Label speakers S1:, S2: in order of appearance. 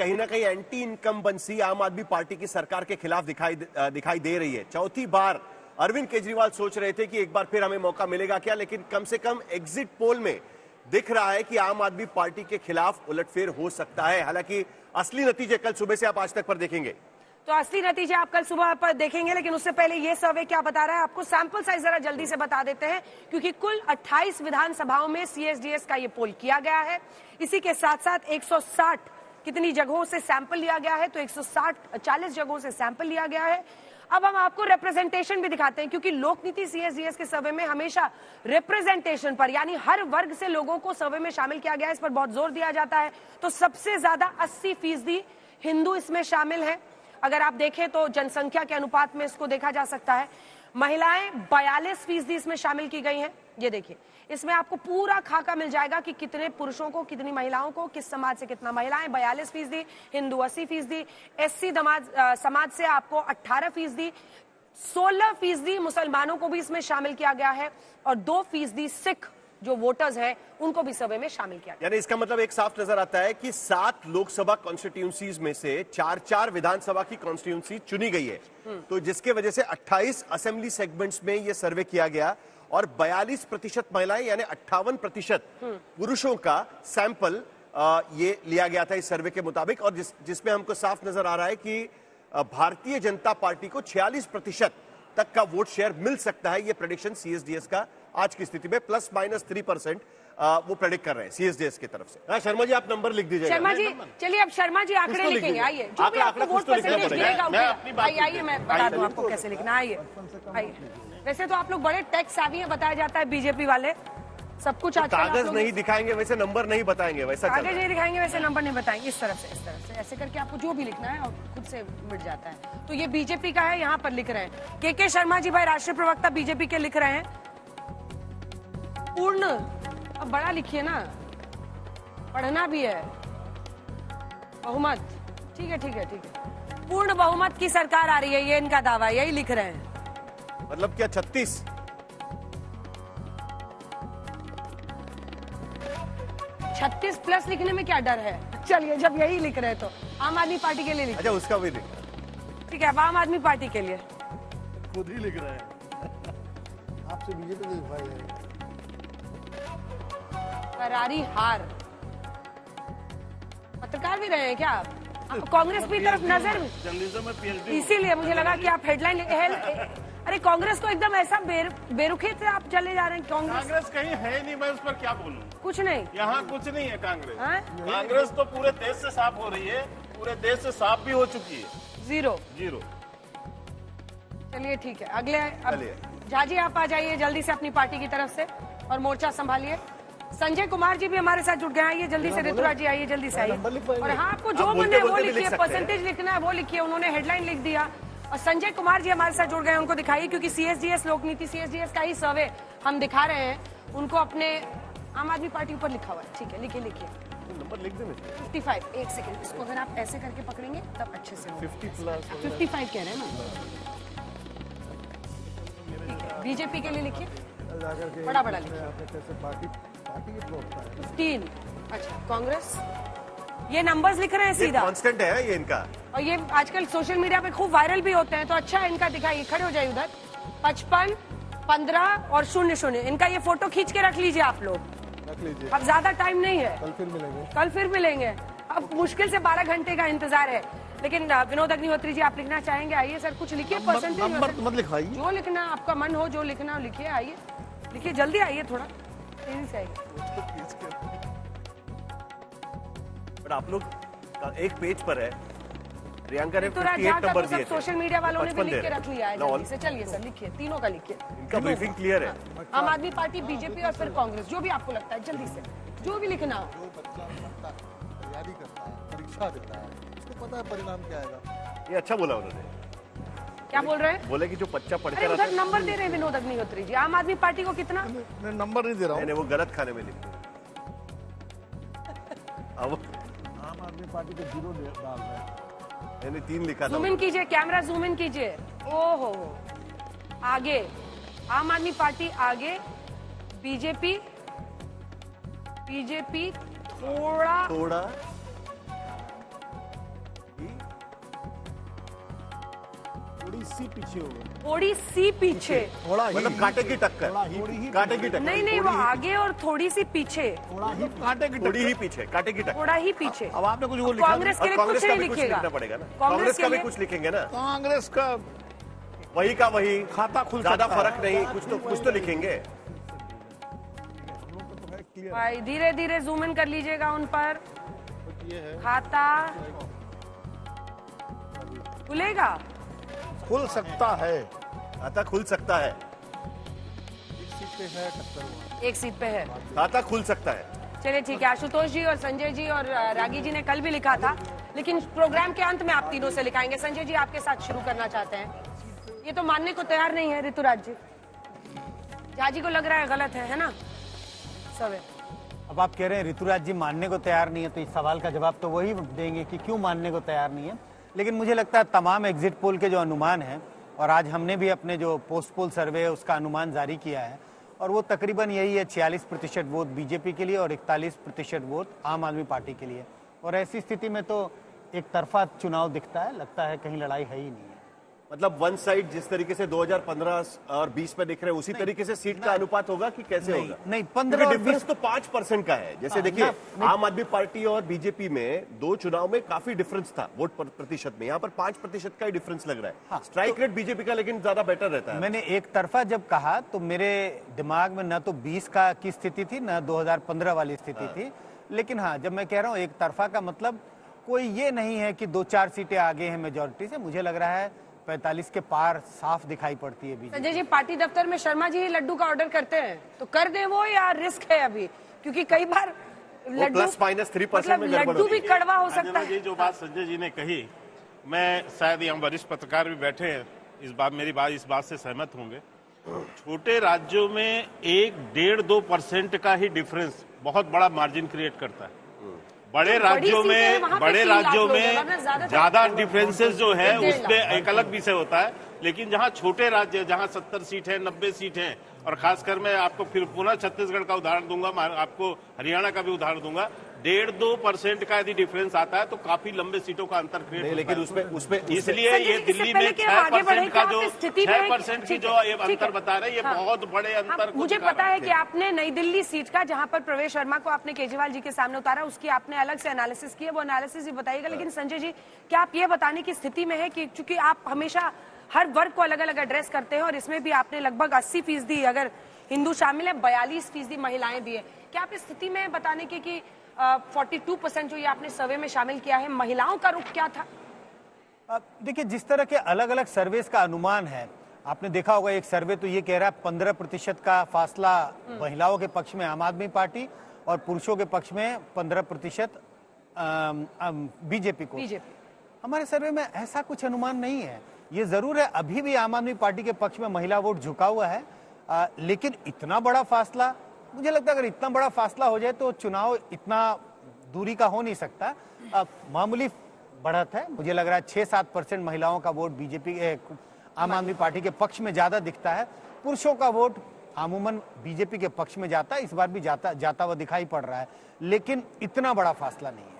S1: कहीं ना कहीं एंटी इनकम्बेंसी आम आदमी पार्टी की सरकार के खिलाफ दिखाई दे रही है। चौथी बार अरविंद केजरीवाल सोच रहे थे कि एक बार फिर हमें मौका मिलेगा क्या, लेकिन कम से कम एग्जिट पोल में दिख रहा है कि आम आदमी पार्टी के खिलाफ उलटफेर हो सकता है। हालांकि असली नतीजे कल सुबह से आप आज तक पर देखेंगे,
S2: तो असली नतीजे आप कल सुबह पर देखेंगे, लेकिन उससे पहले ये सर्वे क्या बता रहा है आपको सैंपल साइज जरा जल्दी से बता देते हैं, क्योंकि कुल 28 विधानसभाओं में सीएसडीएस का ये पोल किया गया है। इसी के साथ साथ 160 कितनी जगहों से सैंपल लिया गया है, तो 140 जगहों से सैंपल लिया गया है। अब हम आपको रिप्रेजेंटेशन भी दिखाते हैं, क्योंकि लोकनीति सीएसडीएस के सर्वे में हमेशा रिप्रेजेंटेशन पर, यानी हर वर्ग से लोगों को सर्वे में शामिल किया गया है, इस पर बहुत जोर दिया जाता है। तो सबसे ज्यादा 80% हिंदू इसमें शामिल है। अगर आप देखें तो जनसंख्या के अनुपात में इसको देखा जा सकता है। महिलाएं 42% इसमें शामिल की गई हैं। ये देखिए, इसमें आपको पूरा खाका मिल जाएगा कि कितने पुरुषों को, कितनी महिलाओं को, किस समाज से कितना। महिलाएं 42%, हिंदू 80%, एससी समाज से आपको 18%, 16% मुसलमानों को भी इसमें शामिल किया गया है, और 2% सिख जो वोटर्स हैं उनको भी सर्वे में शामिल किया।
S1: यानी इसका मतलब एक साफ नजर आता है कि 7 लोकसभा कॉन्स्टिट्यूंसीज में से 4 विधानसभा की कॉन्स्टिट्यूंसी चुनी गई है, तो जिसके वजह से 28 असेंबली सेगमेंट्स में यह सर्वे किया गया, और 42% महिलाएं यानी 58% पुरुषों का सैंपल ये लिया गया था इस सर्वे के मुताबिक, और जिसमें हमको साफ नजर आ रहा है कि भारतीय जनता पार्टी को 46% तक का वोट शेयर मिल सकता है। ये प्रेडिक्शन सीएसडीएस का आज की स्थिति में ±3% वो प्रेडिक्ट कर रहे हैं सीएसडीएस की तरफ से। हाँ शर्मा जी, आप नंबर लिख दीजिएगा।
S2: शर्मा जी चलिए, अब शर्मा जी आंकड़े लिखेंगे। आइए, जो भी आपको वोट परसेंटेज मिलेगा, आइए मैं बता दूं आपको कैसे लिखना। आइए आइए। वैसे तो आप लोग बड़े टेक सेवी हैं, बताया जाता है बीजेपी वाले सब कुछ। आज
S1: कागज नहीं दिखाएंगे वैसे नंबर नहीं बताएंगे, वैसा
S2: कागज नहीं दिखाएंगे वैसे नंबर नहीं बताएंगे। इस तरफ से ऐसे करके आपको जो भी लिखना है और खुद से मिट जाता है। तो ये बीजेपी का है, यहाँ पर लिख रहे हैं के शर्मा जी भाई, राष्ट्रीय प्रवक्ता बीजेपी के लिख रहे हैं। पूर्ण, अब बड़ा लिखिए ना, पढ़ना भी है। बहुमत, ठीक है ठीक है ठीक है। पूर्ण बहुमत की सरकार आ रही है, ये इनका दावा है, यही लिख रहे हैं।
S1: मतलब क्या 36?
S2: 36 प्लस लिखने में क्या डर है? चलिए, जब यही लिख रहे हैं तो आम आदमी पार्टी के लिए लिखिए।
S1: अच्छा, उसका भी लिख,
S2: ठीक है। अब आम आदमी पार्टी के लिए
S3: खुद ही लिख रहे हैं। आपसे बीजेपी लिखवाई है।
S2: करारी हार। पत्रकार भी रहे हैं क्या आप? कांग्रेस की तरफ नजर, इसीलिए मुझे लगा कि आप हेडलाइन। अरे कांग्रेस को एकदम ऐसा बेरुखे से आप चले जा रहे हैं।
S4: कांग्रेस कहीं है नहीं, मैं उस पर क्या बोलूं?
S2: कुछ नहीं,
S4: यहाँ कुछ नहीं है कांग्रेस। कांग्रेस तो पूरे देश से साफ हो रही है, पूरे देश से साफ भी हो चुकी है।
S2: जीरो। चलिए ठीक है, अगले झा जी आप आ जाइए जल्दी से अपनी पार्टी की तरफ से और मोर्चा संभालिए। संजय कुमार जी भी हमारे साथ जुड़ गए हैं, ये जल्दी से। ऋतुराज जी आइए, जल्दी से आइए। और हाँ, आपको जो मन है वो लिखिए, परसेंटेज लिखना है वो लिखिए। उन्होंने हेडलाइन लिख दिया। और संजय कुमार जी हमारे साथ जुड़ गए हैं, उनको दिखाइए, क्योंकि सीएसडीएस लोकनीति सीएसडीएस का ही सर्वे हम दिखा रहे हैं उनको। अपने आम आदमी पार्टी ऊपर लिखा हुआ है, ठीक है, लिखिए
S1: नंबर लिख दें।
S2: 55। एक सेकंड, इसको अगर आप ऐसे करके पकड़ेंगे तब अच्छे से 55 कह रहे हैं ना। बीजेपी के लिए लिखिए, बड़ा लिखिए। 15। अच्छा, कांग्रेस, ये नंबर्स लिख रहे हैं सीधा,
S1: कांस्टेंट है ये इनका।
S2: और ये आजकल सोशल मीडिया पे खूब वायरल भी होते हैं, तो अच्छा है इनका। दिखाइए, खड़े हो जाइए उधर। 55, 15 और 00। इनका ये फोटो खींच के रख लीजिए आप लोग,
S3: रख लीजिए।
S2: अब ज्यादा टाइम नहीं है,
S3: कल
S2: फिर मिलेंगे। अब मुश्किल से 12 घंटे का इंतजार है। लेकिन विनोद अग्निहोत्री जी, आप लिखना चाहेंगे? आइए सर, कुछ लिखिए, परसेंटेज
S3: मत लिखाइए,
S2: जो लिखना आपका मन हो, जो लिखना लिखिए। आइए लिखिए, जल्दी आइए, थोड़ा तेजी से आइए।
S1: पर आप लोग एक पेज पर है, प्रियंका ने 58
S2: नंबर दिए थे। सोशल मीडिया वालों ने भी लिख के रख लिया है जल्दी से। चलिए सर, लिखिए, तीनों का लिखिए।
S1: इनका ब्रीफिंग क्लियर है।
S2: आम आदमी पार्टी, बीजेपी और फिर कांग्रेस, जो भी आपको लगता है जल्दी से, जो भी लिखना हो।
S3: जो बच्चा तैयारी करता है, परीक्षा देता है, उसको पता है परिणाम क्या आएगा।
S1: ये अच्छा बोला उन्होंने।
S2: क्या बोल रहे हैं?
S1: बोले कि जो बच्चा पढ़ कर
S2: उधर नंबर दे रहे हैं विनोद अग्निहोत्री जी। आम आदमी पार्टी को कितना?
S3: मैं नंबर नहीं दे रहा हूँ,
S1: वो गलत खाने में लिखे। अब
S3: आम आदमी पार्टी को 0 डाल रहे हैं।
S1: मैंने 3 लिखा था।
S2: जूम इन कीजिए, कैमरा जूम इन कीजिए। ओहो, आगे आम आदमी पार्टी, आगे बीजेपी थोड़ा
S5: सी पीछे होगा।
S2: थोड़ी सी पीछे,
S3: थोड़ा ही
S1: मतलब कांटे की टक्कर, कांटे की टक्कर,
S2: नहीं नहीं, वो आगे और थोड़ी सी पीछे,
S5: थोड़ा ही कांटे की
S1: थोड़ी ही पीछे, कांटे की टक्कर।
S2: थोड़ा ही पीछे।
S5: अब आपने कुछ वो लिखा
S2: कांग्रेस के
S1: और
S2: लिए
S1: कांग्रेस
S2: कुछ
S1: का
S2: नहीं
S1: भी कुछ
S2: लिखेगा,
S1: लिखना पड़ेगा ना,
S2: कांग्रेस
S1: कांग्रेस
S2: के
S1: का भी
S2: लिए
S1: कुछ लिखेंगे ना,
S5: कांग्रेस का
S1: वही का वही,
S5: खाता खुल
S1: ज्यादा
S5: सकता है।
S1: फर्क नहीं, कुछ तो लिखेंगे।
S2: भाई धीरे धीरे जूम इन कर लीजिएगा उन पर। खाता खुलेगा,
S5: खुल सकता है।
S1: खाता खुल सकता है,
S2: एक सीट पे है।
S1: खाता खुल सकता है।
S2: चलिए ठीक है, आशुतोष जी और संजय जी और रागी जी ने कल भी लिखा था, लेकिन प्रोग्राम के अंत में आप तीनों से लिखाएंगे। संजय जी आपके साथ शुरू करना चाहते हैं। ये तो मानने को तैयार नहीं है ऋतुराज जी, झा जी को लग रहा है गलत है ना सब?
S6: अब आप कह रहे हैं ऋतुराज जी मानने को तैयार नहीं है, तो इस सवाल का जवाब तो वही देंगे कि क्यों मानने को तैयार नहीं है। लेकिन मुझे लगता है तमाम एग्जिट पोल के जो अनुमान हैं, और आज हमने भी अपने जो पोस्ट पोल सर्वे है उसका अनुमान जारी किया है, और वो तकरीबन यही है, 46% वोट बीजेपी के लिए और 41% वोट आम आदमी पार्टी के लिए। और ऐसी स्थिति में तो एक तरफा चुनाव दिखता है, लगता है कहीं लड़ाई है ही नहीं है।
S1: मतलब वन साइड जिस तरीके से 2015 और 20 में दिख रहे हैं, उसी तरीके से सीट का अनुपात होगा कि कैसे होगा?
S6: नहीं, 15 और
S1: डिफरेंस तो 5% का है। जैसे देखिए, आम आदमी पार्टी और बीजेपी में दो चुनाव में काफी डिफरेंस था वोट प्रतिशत में, यहाँ पर 5% का ही डिफरेंस लग रहा है। स्ट्राइक रेट बीजेपी का लेकिन ज्यादा बेटर रहता है।
S6: मैंने एक तरफा जब कहा तो मेरे दिमाग में न तो 20 का की स्थिति थी, न 2015 वाली स्थिति थी। लेकिन हाँ, जब मैं कह रहा हूँ एक तरफा का मतलब कोई ये नहीं है कि 2-4 सीटें आगे हैं मेजोरिटी से। मुझे लग रहा है 45 के पार साफ दिखाई पड़ती है बीजेपी।
S2: संजय जी पार्टी दफ्तर में शर्मा जी ही लड्डू का ऑर्डर करते हैं, तो कर दे वो, या रिस्क है अभी? क्योंकि कई बार लड्डू
S1: +-3% में गड़बड़
S2: लड्डू भी
S1: होती है।
S2: कड़वा हो सकता
S4: अंजना
S2: है।
S4: जी, जो बात संजय जी ने कही, मैं शायद यहाँ वरिष्ठ पत्रकार भी बैठे हैं, मेरी बात इस बात से सहमत होंगे। छोटे राज्यों में 1-1.5-2% का ही डिफरेंस बहुत बड़ा मार्जिन क्रिएट करता है। बड़े राज्यों में ज्यादा डिफरेंसेस जो है उसमें एक अलग विषय होता है, लेकिन जहाँ छोटे राज्य, जहाँ 70 सीट है, 90 सीट है, और खासकर मैं आपको फिर पुनः छत्तीसगढ़ का उदाहरण दूंगा, आपको हरियाणा का भी उदाहरण दूंगा। 1.5-2% का यदि डिफरेंस आता है तो काफी लंबे सीटों का अंतर क्रिएट होता है।
S1: लेकिन उसमें
S4: इसलिए ये दिल्ली में 6% का जो 6% की जो ये अंतर बता रहे हैं, ये बहुत बड़े अंतर को
S2: मुझे
S4: दिखा
S2: पता
S4: रहा
S2: है कि आपने नई दिल्ली सीट का, जहां पर प्रवेश शर्मा को आपने केजरीवाल जी के सामने उतारा, उसकी आपने अलग से एनालिसिस किया, वो एनालिसिस भी बताइएगा। लेकिन संजय जी, क्या आप ये बताने की स्थिति में है कि चूंकि आप हमेशा हर वर्ग को अलग अलग एड्रेस करते हैं, और इसमें भी आपने लगभग 80% अगर हिंदू शामिल है, 42% महिलाएं भी है, क्या आप इस स्थिति में बताने की कि 42% जो ये आपने सर्वे में शामिल किया है, महिलाओं का रुख क्या था?
S6: देखिए, जिस तरह के अलग अलग सर्वेस का अनुमान है, आपने देखा होगा एक सर्वे तो ये कह रहा है 15% का फासला महिलाओं के पक्ष में आम आदमी पार्टी और पुरुषों के पक्ष में 15% बीजेपी को। हमारे सर्वे में ऐसा कुछ अनुमान नहीं है। ये जरूर है अभी भी आम आदमी पार्टी के पक्ष में महिला वोट झुका हुआ है, लेकिन इतना बड़ा फासला, मुझे लगता है अगर इतना बड़ा फासला हो जाए तो चुनाव इतना दूरी का हो नहीं सकता। मामूली बढ़त है, मुझे लग रहा है 6-7% महिलाओं का वोट बीजेपी आम आदमी पार्टी के पक्ष में ज्यादा दिखता है। पुरुषों का वोट अमूमन बीजेपी के पक्ष में जाता है, इस बार भी जाता हुआ दिखाई पड़ रहा है, लेकिन इतना बड़ा फासला नहीं है।